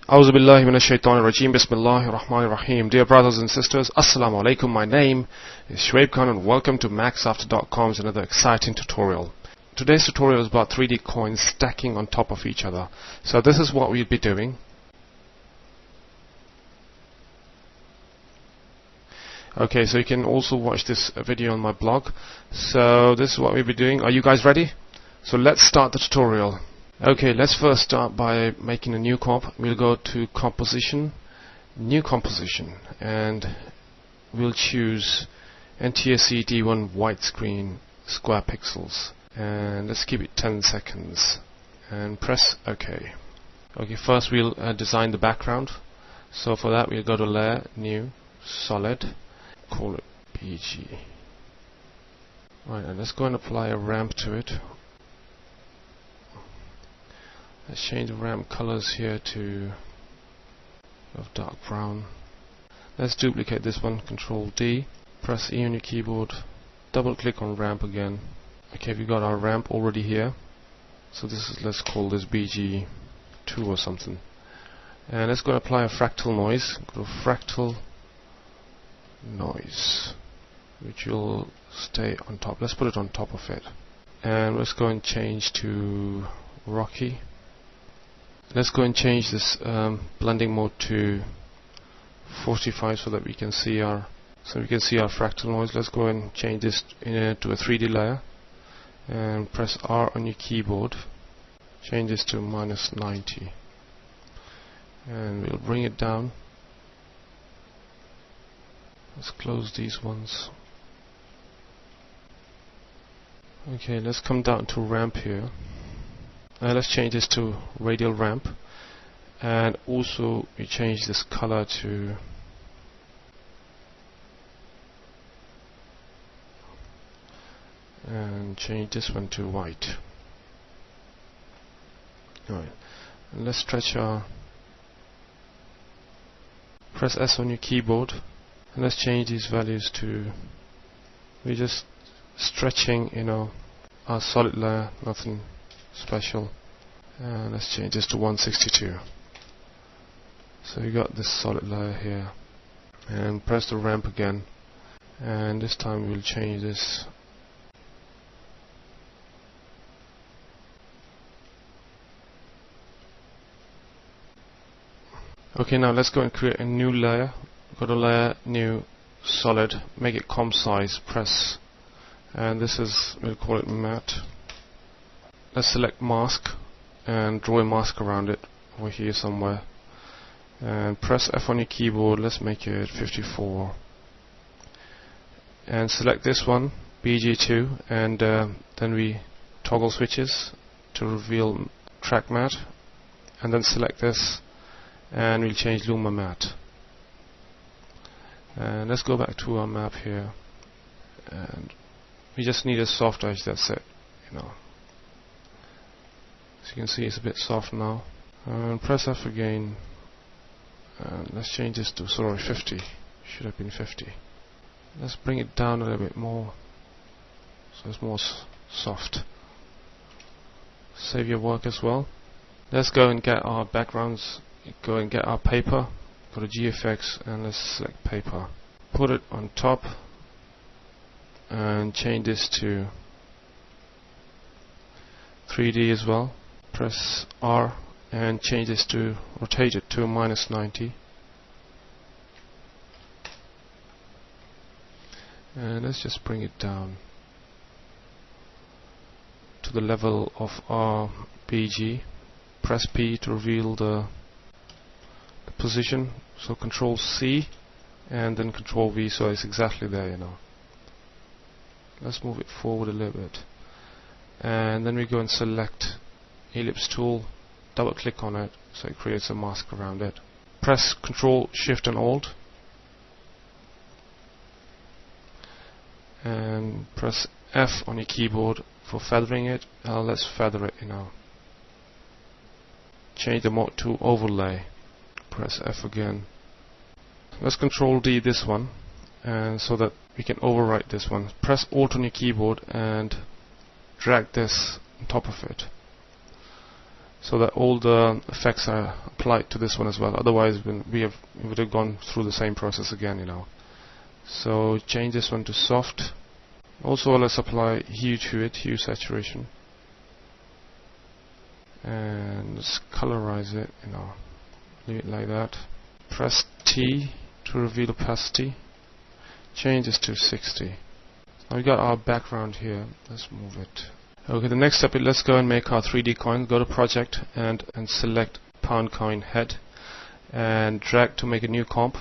A'udhu billahi minash shaitanir rajeem. Bismillahir rahmanir rahim. Dear brothers and sisters, Assalamu alaikum. My name is Shoaib Khan and welcome to Maxafter.com's another exciting tutorial. Today's tutorial is about 3D coins stacking on top of each other. So this is what we'll be doing. Okay, so you can also watch this video on my blog. So this is what we'll be doing. Are you guys ready? So let's start the tutorial. Okay, let's first start by making a new comp. We'll go to Composition, New Composition, and we'll choose NTSC D1 widescreen square pixels. And let's keep it 10 seconds. And press OK. Okay, first we'll design the background. So for that we'll go to Layer, New, Solid, call it BG. Right, and let's go and apply a ramp to it. Let's change the ramp colors here to dark brown. Let's duplicate this one, Control D, press E on your keyboard, double click on ramp again. Okay, we got our ramp already here. So this is, let's call this BG2 or something. And let's go and apply a fractal noise. Go to fractal noise, which will stay on top. Let's put it on top of it. And let's go and change to Rocky. Let's go and change this blending mode to 45 so that we can see our fractal noise. Let's go and change this to a 3D layer and press R on your keyboard. Change this to -90 and we'll bring it down. Let's close these ones. Okay, let's come down to ramp here. Let's change this to radial ramp, and also we change this color to and change this one to white. Alright, and let's stretch our, press S on your keyboard and let's change these values to, we're just stretching our solid layer, nothing special. And let's change this to 162. So you got this solid layer here, and press the ramp again, and this time we'll change this okay. Now let's go and create a new layer. Go to Layer, New, Solid, make it comp size, press, and this is, we'll call it matte. Let's select mask and draw a mask around it over here somewhere, and press F on your keyboard. Let's make it 54 and select this one, BG2, and then we toggle switches to reveal track matte, and then select this and we'll change Luma matte. And let's go back to our map here, and we just need a soft edge, that's it, As you can see, it's a bit soft now. And press F again, and let's change this to 50. Should have been 50. Let's bring it down a little bit more so it's more soft. Save your work as well. Let's go and get our backgrounds. Go and get our paper. Go to GFX and let's select paper. Put it on top and change this to 3D as well. Press R and change this to, rotate it to -90. And let's just bring it down to the level of our BG. Press P to reveal the position. So Control C and then Control V, so it's exactly there, Let's move it forward a little bit. And then we go and select ellipse tool, double click on it so it creates a mask around it. Press Control Shift and Alt and press F on your keyboard for feathering it. Let's feather it, Change the mode to overlay. Press F again. Let's Control D this one, and so that we can overwrite this one. Press Alt on your keyboard and drag this on top of it. so that all the effects are applied to this one as well. Otherwise we would have gone through the same process again, you know. So change this one to soft. Also let's apply hue to it, hue saturation, and let's colorize it, you know, leave it like that. Press T to reveal opacity. Change this to 60. Now we got our background here. Let's move it. Okay, the next step is let's go and make our 3D coin. Go to project and select pound coin head and drag to make a new comp.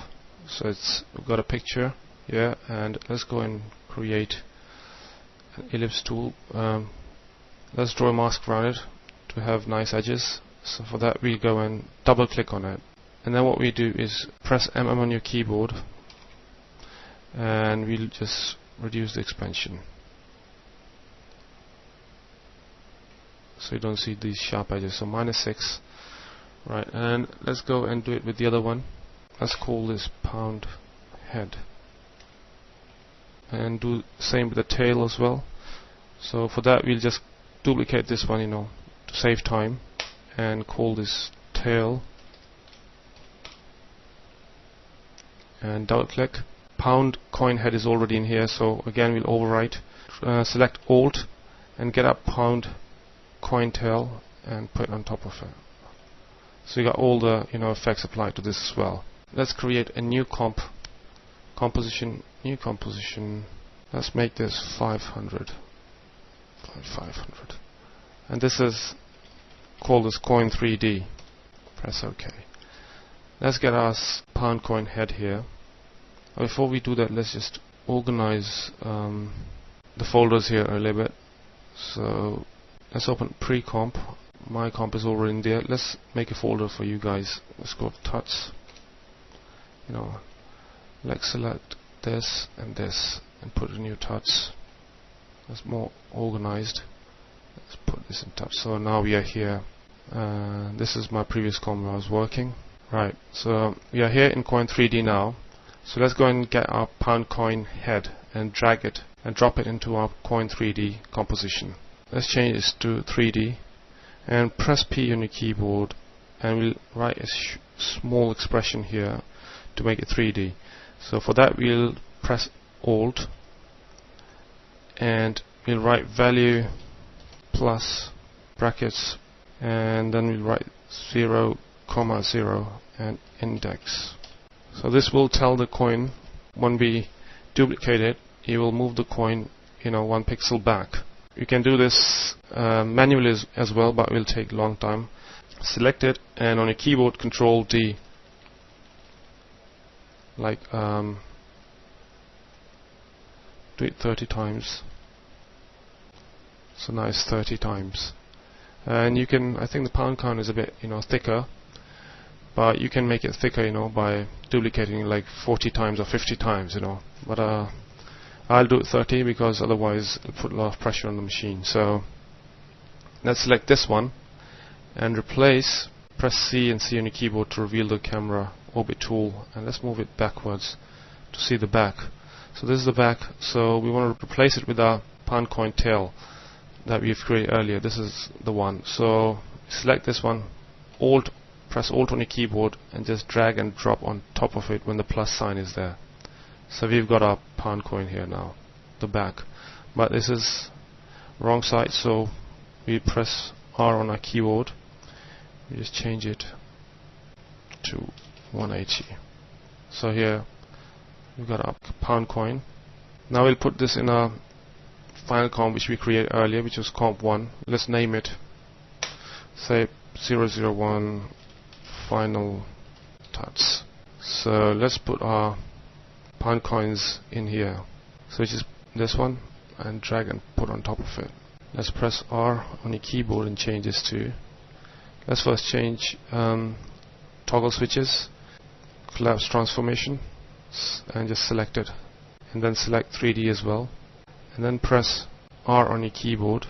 So we've got a picture here, and let's go and create an ellipse tool. Let's draw a mask around it to have nice edges. So for that we go and double click on it, and then what we do is press MM on your keyboard, and we'll just reduce the expansion so you don't see these sharp edges. So -6, right? And let's go and do it with the other one. Let's call this pound head, and do the same with the tail as well. So for that we'll just duplicate this one, you know, to save time, and call this tail, and double click. Pound coin head is already in here, so again we'll overwrite, select Alt and get up pound coin tail and put it on top of it. So you got all the, you know, effects applied to this as well. Let's create a new composition, new composition. Let's make this 500, and this is called this coin 3D. Press OK. Let's get our pound coin head here. Before we do that, let's just organize the folders here a little bit. So let's open pre-comp. My comp is already in there. Let's make a folder for you guys. Let's go to tuts. You know, let's select this and put a new tuts. That's more organized. Let's put this in tuts. So now we are here. This is my previous comp where I was working. Right. So we are here in coin 3D now. So let's go and get our pound coin head and drag it and drop it into our coin 3D composition. Let's change this to 3D and press P on your keyboard, and we'll write a small expression here to make it 3D. So for that we'll press Alt and we'll write value plus brackets, and then we'll write 0, 0 and index. So this will tell the coin when we duplicate it, it will move the coin, you know, 1 pixel back. You can do this manually as well, but it will take a long time. Select it, and on your keyboard, Control D, like do it 30 times. So now it's 30 times, and you can. I think the pound coin is a bit, you know, thicker. But you can make it thicker, you know, by duplicating like 40 times or 50 times, you know. But I'll do it 30 because otherwise it'll put a lot of pressure on the machine. So let's select this one and replace. Press C and C on your keyboard to reveal the camera orbit tool, and let's move it backwards to see the back. So this is the back. So we want to replace it with our pound coin tail that we've created earlier. This is the one. So select this one, press Alt on your keyboard and just drag and drop on top of it when the plus sign is there. So we've got our pound coin here now, the back. But this is wrong side, so we press R on our keyboard. We just change it to 180. So here we've got our pound coin. Now we'll put this in our final comp which we created earlier, which was comp 1. Let's name it, say 001 final tuts. So let's put our pound coins in here. So it's just this one, and drag and put on top of it. Let's press R on your keyboard and change this to. Let's first change toggle switches, collapse transformation, and just select it, and then select 3D as well, and then press R on your keyboard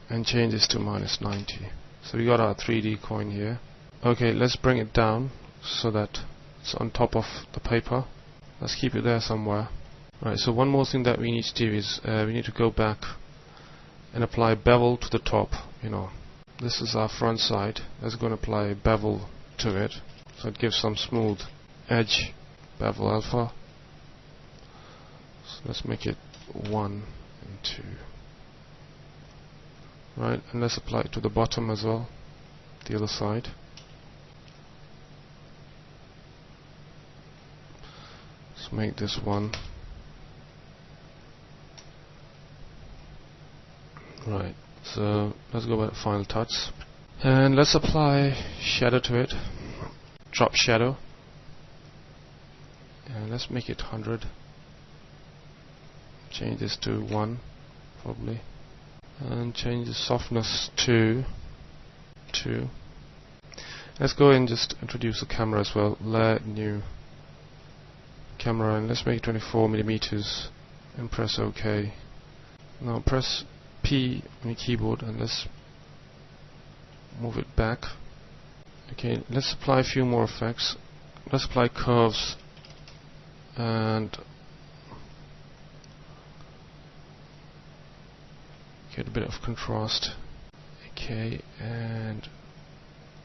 and change this to -90. So we got our 3D coin here. Okay, let's bring it down so that it's on top of the paper. Let's keep it there somewhere. Right, so one more thing that we need to do is we need to go back and apply bevel to the top, you know. This is our front side. Let's go and apply a bevel to it, so it gives some smooth edge. Bevel alpha. So let's make it 1 and 2. Right, and let's apply it to the bottom as well, the other side. Let's make this 1. Right, so let's go by the final touch. And let's apply shadow to it. Drop shadow. And let's make it 100. Change this to 1 probably. And change the softness to 2. Let's go and just introduce the camera as well. Layer, new camera, and let's make it 24 millimeters and press OK. Now press P on your keyboard and let's move it back. Okay, let's apply a few more effects. Let's apply curves and get a bit of contrast. Okay, and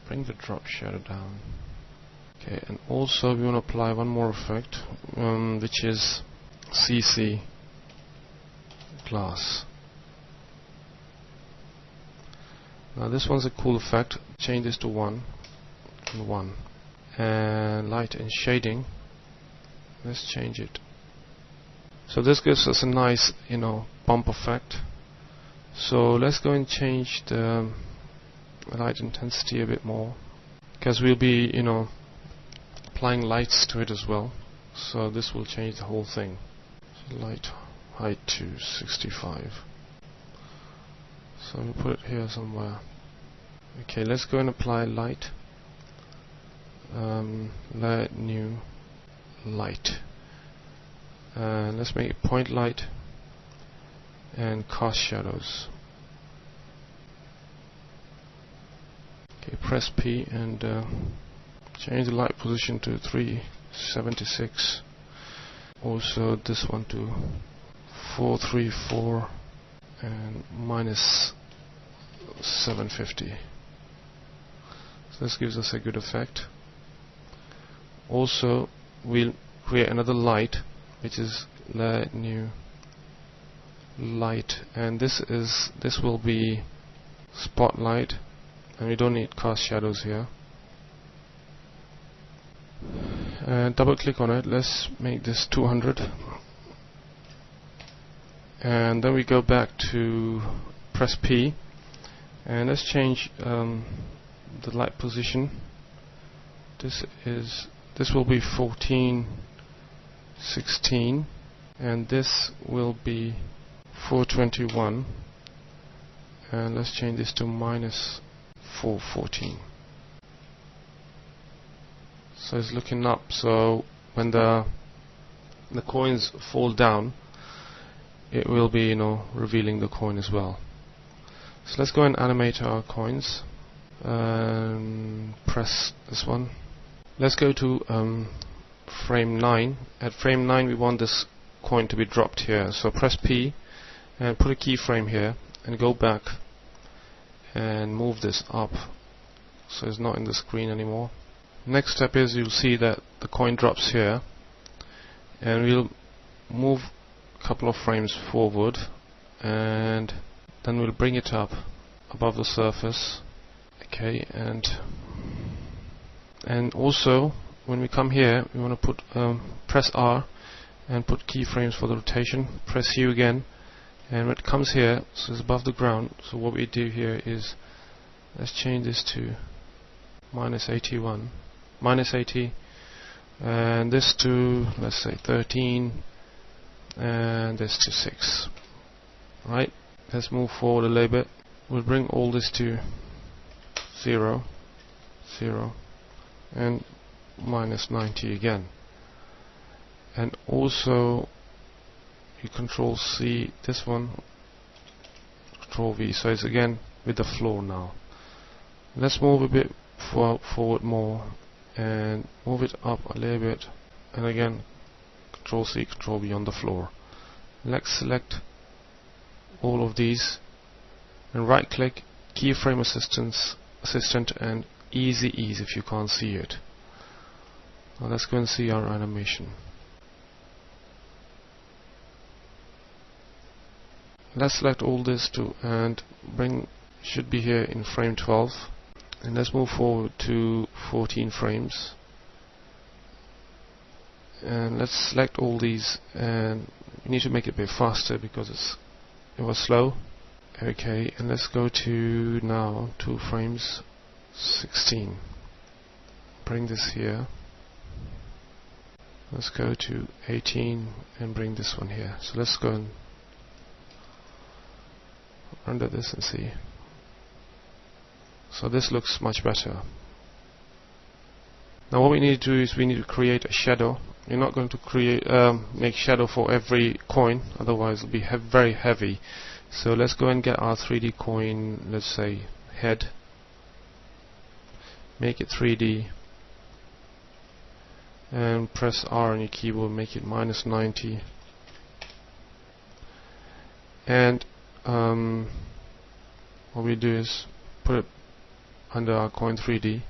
bring the drop shadow down. Okay, and also we want to apply one more effect, which is CC glass. Now this one's a cool effect. Change this to 1 and 1. And light and shading, let's change it. So this gives us a nice, bump effect. So let's go and change the light intensity a bit more, because we'll be, applying lights to it as well. So this will change the whole thing. So light height to 65. So we'll put it here somewhere. Okay, let's go and apply light. Layer, new light. Let's make it point light and cast shadows. Okay, press P and change the light position to 376. Also this one to 434 and minus 750. So this gives us a good effect. Also we'll create another light, which is layer, new light, and this will be spotlight, and we don't need cast shadows here. And double click on it. Let's make this 200, and then we go back to press P and let's change the light position. This will be 1416 and this will be 421, and let's change this to minus 414. So it's looking up, so when the coins fall down, it will be revealing the coin as well. So let's go and animate our coins. Press this one. Let's go to frame 9. At frame 9 we want this coin to be dropped here, so press P and put a keyframe here and go back and move this up so it's not in the screen anymore. Next step is you'll see that the coin drops here, and we'll move a couple of frames forward and then we'll bring it up above the surface. Okay, and also when we come here we want to put press R and put keyframes for the rotation. Press U again, and when it comes here, so it's above the ground, so what we do here is let's change this to minus 80, and this to, let's say, 13, and this to 6. Right, let's move forward a little bit. We'll bring all this to 0, 0, and minus 90 again. And also you control C this one, control V, so it's again with the floor now. Let's move a bit forward more and move it up a little bit, and again control C, control V on the floor. Let's select all of these and right click keyframe assistant and easy ease if you can't see it. Now let's go and see our animation. Let's select all this too and should be here in frame 12, and let's move forward to 14 frames, and let's select all these, and we need to make it a bit faster because it was slow. Okay, and let's go to now 2 frames 16. Bring this here. Let's go to 18 and bring this one here. So let's go and render this and see. So this looks much better. Now what we need to do is we need to create a shadow. You're not going to make shadow for every coin, otherwise it'll be very heavy. So let's go and get our 3D coin, let's say head, make it 3D, and press R on your keyboard, make it -90, and what we do is put it under our coin 3D,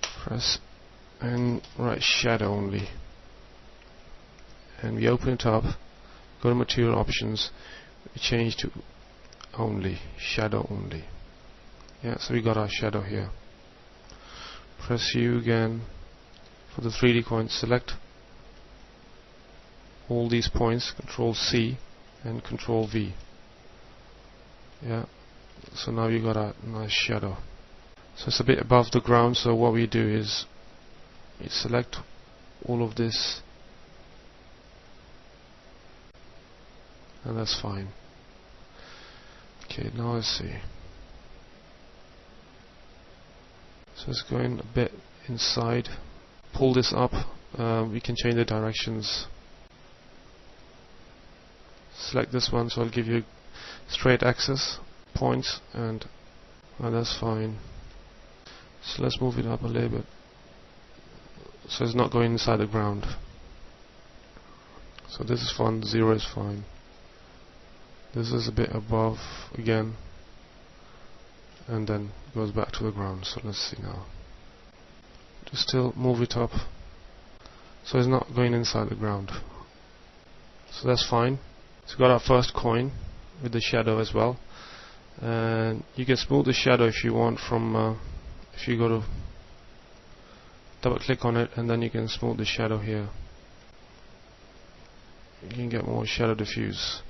press and write shadow only, and we open it up, go to material options, we change to only, shadow only. Yeah, so we got our shadow here. Press U again for the 3D coin, select all these points, Control C and Control V. Yeah, so now you got a nice shadow. So it's a bit above the ground, so what we do is we select all of this, and that's fine. Okay, now let's see. So let's go in a bit inside, pull this up, we can change the directions. Select this one, so I'll give you straight axis points, and that's fine. So let's move it up a little bit so it's not going inside the ground. So this is fine, 0 is fine. This is a bit above again, and then goes back to the ground. So let's see now. Just still move it up so it's not going inside the ground. So that's fine. So we got our first coin with the shadow as well, and you can smooth the shadow if you want from if you go to double click on it, and then you can smooth the shadow here. You can get more shadow diffuse.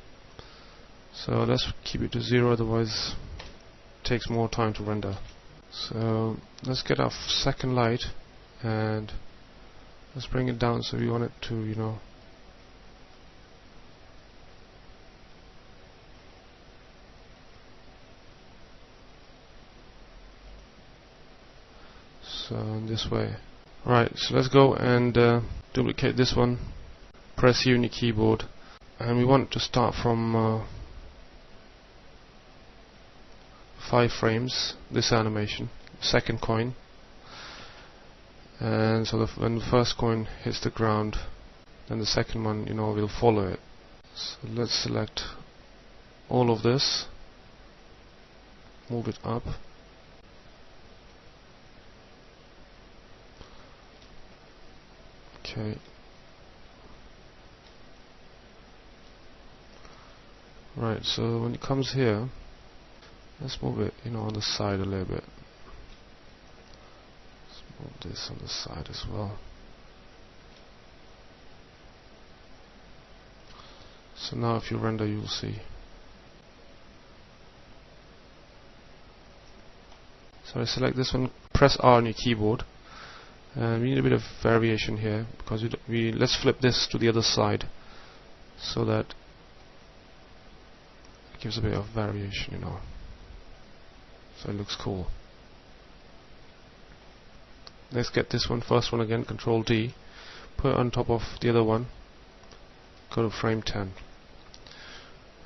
So let's keep it to 0, otherwise it takes more time to render. So let's get our second light and let's bring it down so we want it to, you know, so in this way. Right, so let's go and duplicate this one, press U on your keyboard, and we want to start from 5 frames, this animation, second coin, and so when the first coin hits the ground, then the second one, you know, will follow it. So let's select all of this, move it up, okay, right, so when it comes here, let's move it, you know, on the side a little bit. Let's move this on the side as well. So now if you render, you'll see. So I select this one, press R on your keyboard, and we need a bit of variation here because let's flip this to the other side so that it gives a bit of variation, you know. So it looks cool. Let's get this one, first one again, Control D, put it on top of the other one, go to frame 10,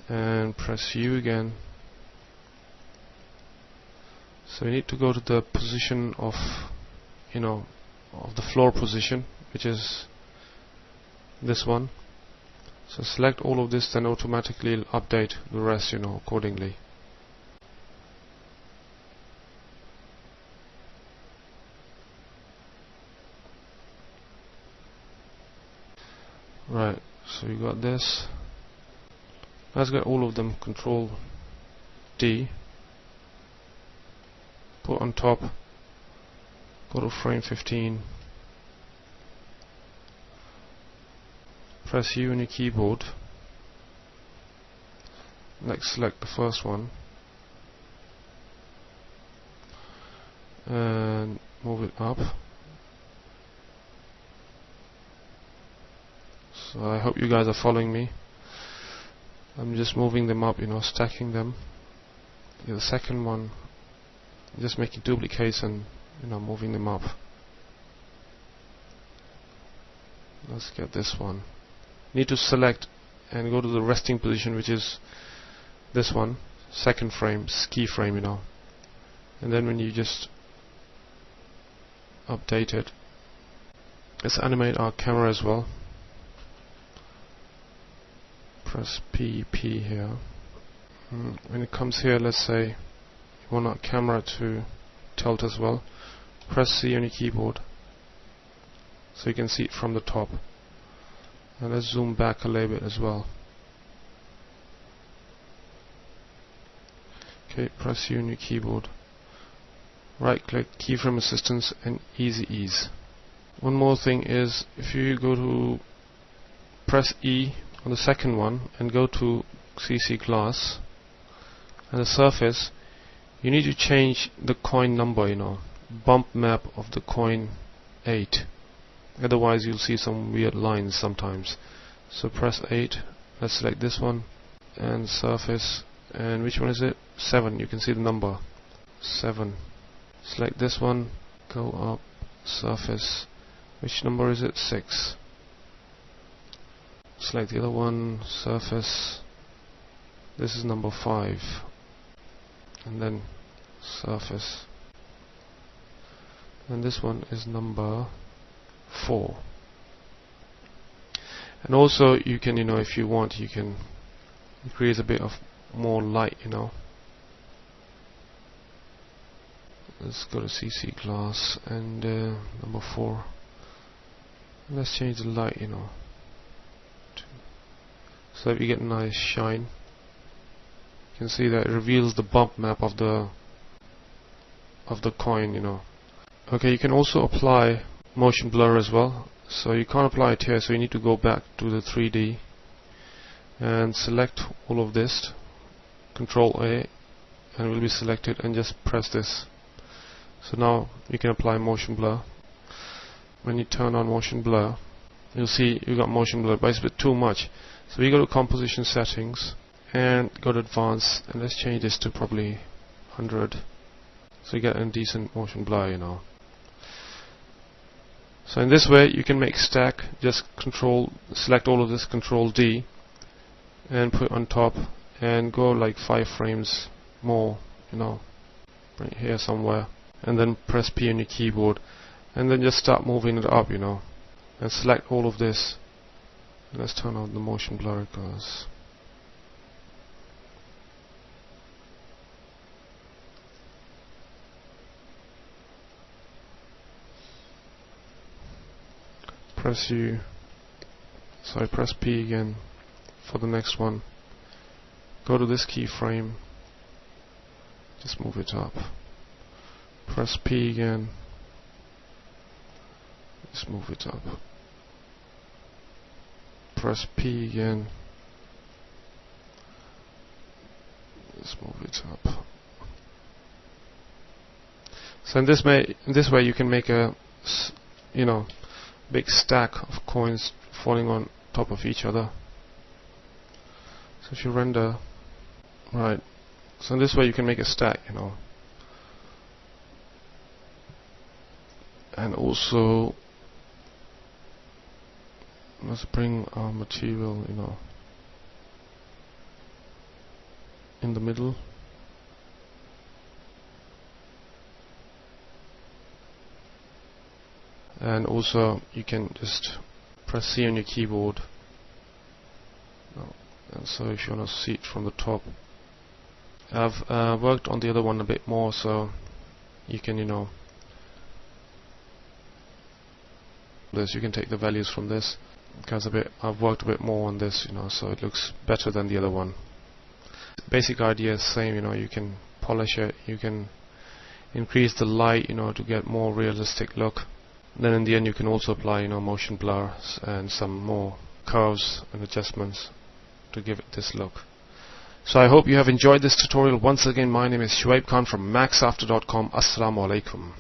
and press U again. So we need to go to the position of, you know, of the floor position, which is this one, So select all of this, then automatically it'll update the rest, accordingly. Right, so you got this. Let's get all of them. Control D. Put on top. Go to frame 15. Press U on your keyboard. Next, select the first one and move it up. So I hope you guys are following me. I'm just moving them up, stacking them. The second one, just making duplicates and moving them up. Let's get this one. Need to select and go to the resting position, which is this one, second frame, keyframe, and then when you just update it, let's animate our camera as well. Press P here. When it comes here, let's say you want our camera to tilt as well. Press C on your keyboard so you can see it from the top. And let's zoom back a little bit as well. Okay, press U on your keyboard. Right click, keyframe assistance, and easy ease. One more thing is, if you go to press E on the second one and go to CC glass and the surface, you need to change the coin number, bump map of the coin 8. Otherwise you'll see some weird lines sometimes. So press 8, let's select this one, and surface, and which one is it? 7, you can see the number 7. Select this one, go up, surface, which number is it? 6. Select the other one, surface, this is number 5, and then surface, and this one is number 4. And also you can, if you want, you can increase a bit of more light, Let's go to CC glass and number 4. Let's change the light, so that we get a nice shine. You can see that it reveals the bump map of the coin, Okay, you can also apply motion blur as well. So you can't apply it here, so you need to go back to the 3D and select all of this. Control A, and it will be selected, and just press this. So now you can apply motion blur. When you turn on motion blur, you'll see you got motion blur, but it's a bit too much. So we go to composition settings and go to advanced, and let's change this to probably 100, so you get a decent motion blur, So in this way you can make stack. Just select all of this, Control D, and put it on top, and go like 5 frames more, bring it here somewhere, and then press P on your keyboard, and then just start moving it up, and select all of this. Let's turn on the motion blur, guys. Press P again for the next one. Go to this keyframe, just move it up. Press P again, just move it up. Press P again, just move it up. So in this way you can make a big stack of coins falling on top of each other. So if you render, right, so in this way you can make a stack, and also let's bring our material, in the middle. And also you can just press C on your keyboard And so if you want to see it from the top, I've worked on the other one a bit more, so you can, you know, you can take the values from this, because I've worked a bit more on this, you know, so it looks better than the other one. Basic idea is same, you know, you can polish it, you can increase the light, you know, to get more realistic look. Then in the end you can also apply, you know, motion blur and some more curves and adjustments to give it this look. So I hope you have enjoyed this tutorial. Once again, my name is Shuaib Khan from Maxafter.com. Assalamu alaikum.